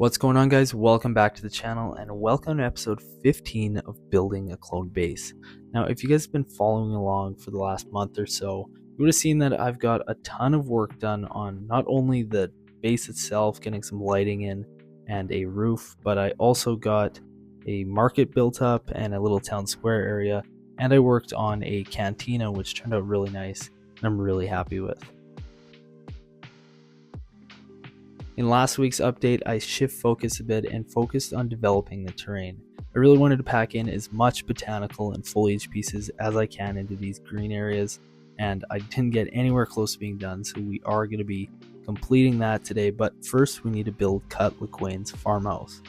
What's going on, guys? Welcome back to the channel and welcome to episode 15 of building a clone base. Now, if you guys have been following along for the last month or so, you would have seen that I've got a ton of work done on not only the base itself, getting some lighting in and a roof, but I also got a market built up and a little town square area, and I worked on a cantina which turned out really nice and I'm really happy with. In last week's update, I shift focus a bit and focused on developing the terrain. I really wanted to pack in as much botanical and foliage pieces as I can into these green areas, and I didn't get anywhere close to being done, so we are going to be completing that today. But first we need to build Cut LaQuain's farmhouse.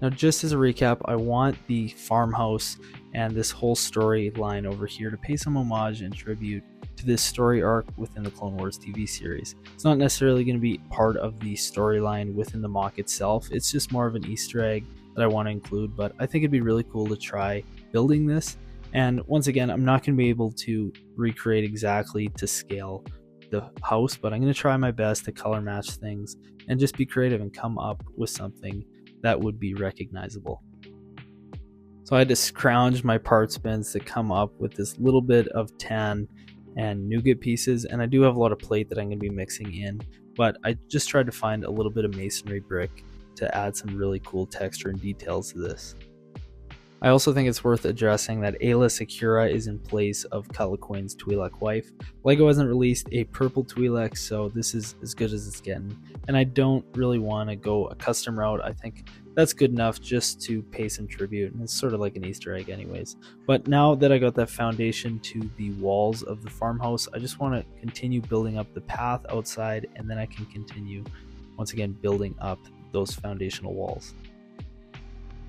Now, just as a recap, I want the farmhouse and this whole storyline over here to pay some homage and tribute to this story arc within the Clone Wars TV series. It's not necessarily going to be part of the storyline within the MOC itself, it's just more of an Easter egg that I want to include, but I think it'd be really cool to try building this. And once again, I'm not going to be able to recreate exactly to scale the house, but I'm going to try my best to color match things and just be creative and come up with something that would be recognizable. So I had to scrounge my parts bins to come up with this little bit of tan and nougat pieces, and I do have a lot of plate that I'm going to be mixing in, but I just tried to find a little bit of masonry brick to add some really cool texture and details to this. I also think it's worth addressing that Ayla Secura is in place of Cut LaQuain's Twi'lek wife. LEGO hasn't released a purple Twi'lek, so this is as good as it's getting, and I don't really want to go a custom route. I think that's good enough just to pay some tribute, and it's sort of like an Easter egg anyways. But now that I got that foundation to the walls of the farmhouse, I just want to continue building up the path outside, and then I can continue once again building up those foundational walls.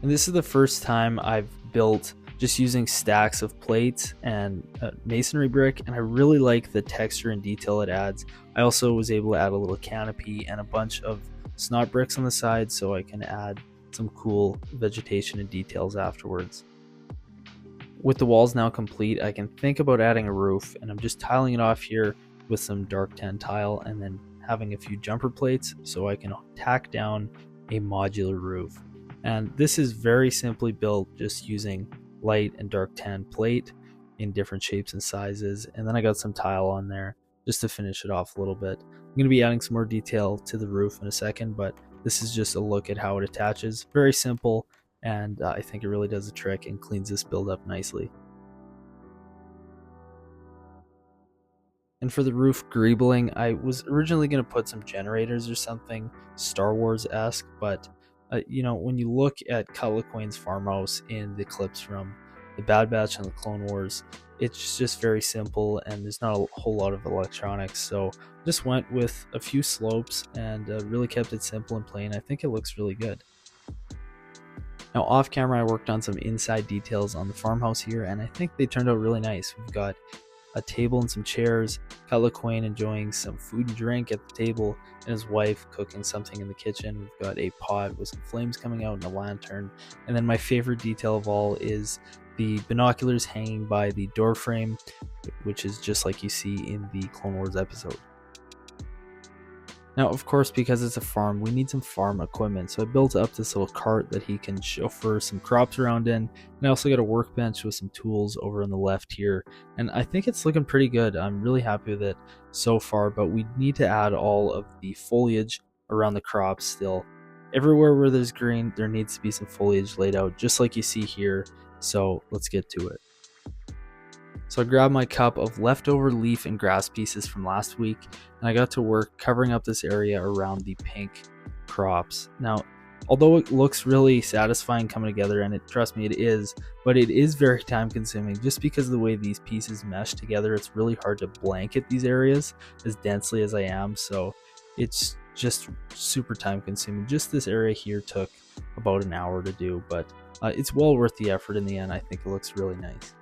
And this is the first time I've built just using stacks of plates and masonry brick, and I really like the texture and detail it adds. I also was able to add a little canopy and a bunch of snot bricks on the side so I can add some cool vegetation and details afterwards. With the walls now complete, I can think about adding a roof, and I'm just tiling it off here with some dark tan tile and then having a few jumper plates so I can tack down a modular roof. And this is very simply built just using light and dark tan plate in different shapes and sizes, and then I got some tile on there just to finish it off a little bit. I'm going to be adding some more detail to the roof in a second, but this is just a look at how it attaches. Very simple, and I think it really does the trick and cleans this build up nicely. And for the roof greebling, I was originally going to put some generators or something Star Wars-esque, but when you look at Cut LaQuain's farmhouse in the clips from the Bad Batch and the Clone Wars, it's just very simple and there's not a whole lot of electronics, so just went with a few slopes and really kept it simple and plain. I think it looks really good. Now, off camera, I worked on some inside details on the farmhouse here, and I think they turned out really nice. We've got a table and some chairs, Cut LaQuain enjoying some food and drink at the table, and his wife cooking something in the kitchen. We've got a pot with some flames coming out and a lantern, and then my favorite detail of all is the binoculars hanging by the door frame, which is just like you see in the Clone Wars episode. Now, of course, because it's a farm, we need some farm equipment, so I built up this little cart that he can chauffeur some crops around in, and I also got a workbench with some tools over on the left here, and I think it's looking pretty good. I'm really happy with it so far, but we need to add all of the foliage around the crops still. Everywhere where there's green, there needs to be some foliage laid out, just like you see here, so let's get to it. So I grabbed my cup of leftover leaf and grass pieces from last week, and I got to work covering up this area around the pink crops. Now, although it looks really satisfying coming together, and trust me, it is, but it is very time consuming just because of the way these pieces mesh together. It's really hard to blanket these areas as densely as I am, so it's just super time consuming. Just this area here took about an hour to do, but it's well worth the effort in the end. I think it looks really nice.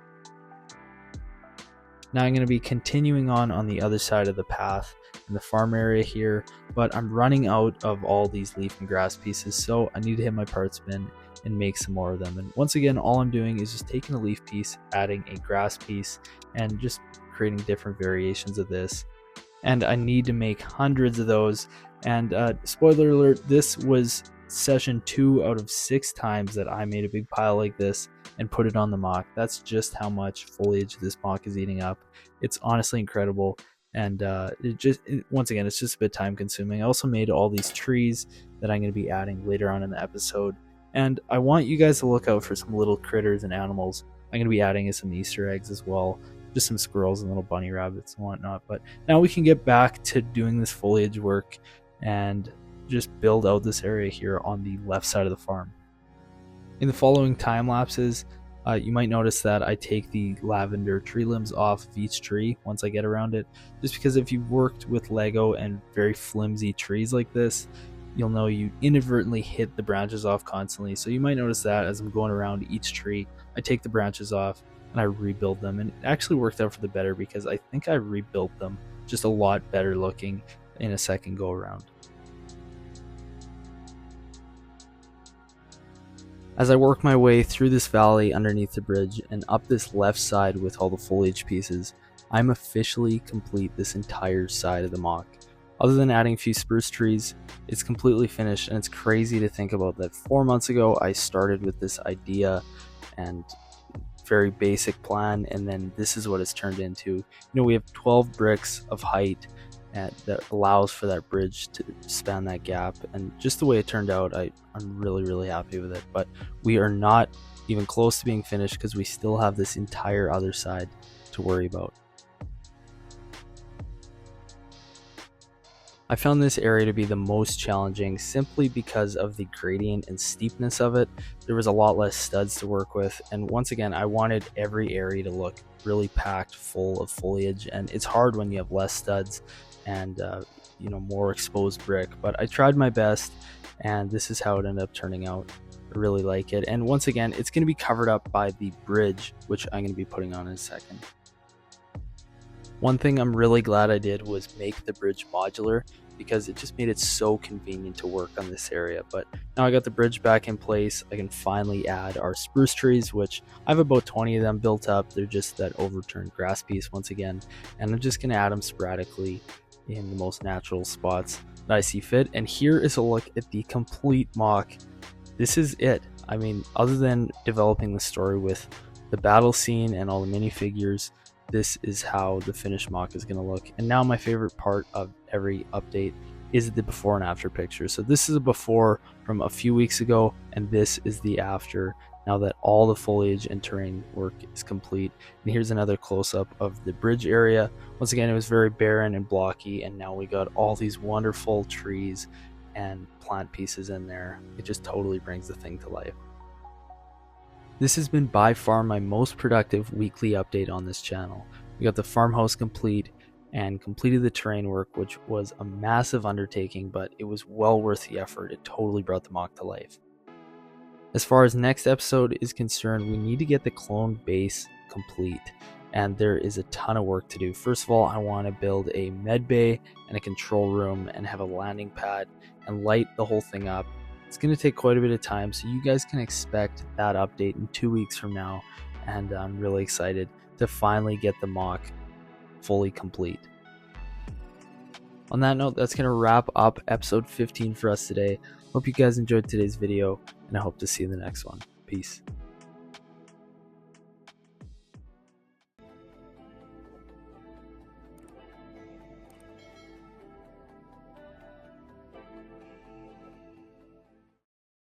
Now I'm going to be continuing on the other side of the path in the farm area here, but I'm running out of all these leaf and grass pieces, so I need to hit my parts bin and make some more of them. And once again, all I'm doing is just taking a leaf piece, adding a grass piece, and just creating different variations of this and I need to make hundreds of those. And spoiler alert, this was session 2 out of 6 times that I made a big pile like this and put it on the mock. That's just how much foliage this mock is eating up. It's honestly incredible. And once again, it's just a bit time consuming. I also made all these trees that I'm going to be adding later on in the episode. And I want you guys to look out for some little critters and animals. I'm going to be adding some Easter eggs as well. Just some squirrels and little bunny rabbits and whatnot. But now we can get back to doing this foliage work and just build out this area here on the left side of the farm. In the following time lapses, you might notice that I take the lavender tree limbs off of each tree once I get around it, just because if you've worked with Lego and very flimsy trees like this, you'll know you inadvertently hit the branches off constantly. So you might notice that as I'm going around each tree, I take the branches off and I rebuild them, and it actually worked out for the better because I think I rebuilt them just a lot better looking in a second go around. As I work my way through this valley underneath the bridge and up this left side with all the foliage pieces, I'm officially complete this entire side of the mock. Other than adding a few spruce trees, it's completely finished, and it's crazy to think about that 4 months ago I started with this idea and very basic plan, and then this is what it's turned into. You know, we have 12 bricks of height that allows for that bridge to span that gap, and just the way it turned out, I'm really happy with it. But we are not even close to being finished because we still have this entire other side to worry about. I found this area to be the most challenging simply because of the gradient and steepness of it. There was a lot less studs to work with, and once again, I wanted every area to look really packed full of foliage, and it's hard when you have less studs and more exposed brick, but I tried my best, and this is how it ended up turning out. I really like it, and once again, it's going to be covered up by the bridge, which I'm going to be putting on in a second. One thing I'm really glad I did was make the bridge modular, because it just made it so convenient to work on this area. But now I got the bridge back in place, I can finally add our spruce trees, which I have about 20 of them built up. They're just that overturned grass piece once again, and I'm just going to add them sporadically in the most natural spots that I see fit. And here is a look at the complete mock. This is it. I mean, other than developing the story with the battle scene and all the minifigures, this is how the finished mock is going to look. And now my favorite part of every update is the before and after picture. So this is a before from a few weeks ago, and this is the after now that all the foliage and terrain work is complete. And here's another close-up of the bridge area. Once again, it was very barren and blocky, and now we got all these wonderful trees and plant pieces in there. It just totally brings the thing to life. This has been by far my most productive weekly update on this channel. We got the farmhouse complete and completed the terrain work, which was a massive undertaking, but it was well worth the effort. It totally brought the mock to life. As far as next episode is concerned, we need to get the clone base complete, and there is a ton of work to do. First of all, I want to build a med bay and a control room and have a landing pad and light the whole thing up. It's going to take quite a bit of time, so you guys can expect that update in 2 weeks from now, and I'm really excited to finally get the mock fully complete. On that note, that's going to wrap up episode 15 for us today. Hope you guys enjoyed today's video, and I hope to see you in the next one. Peace.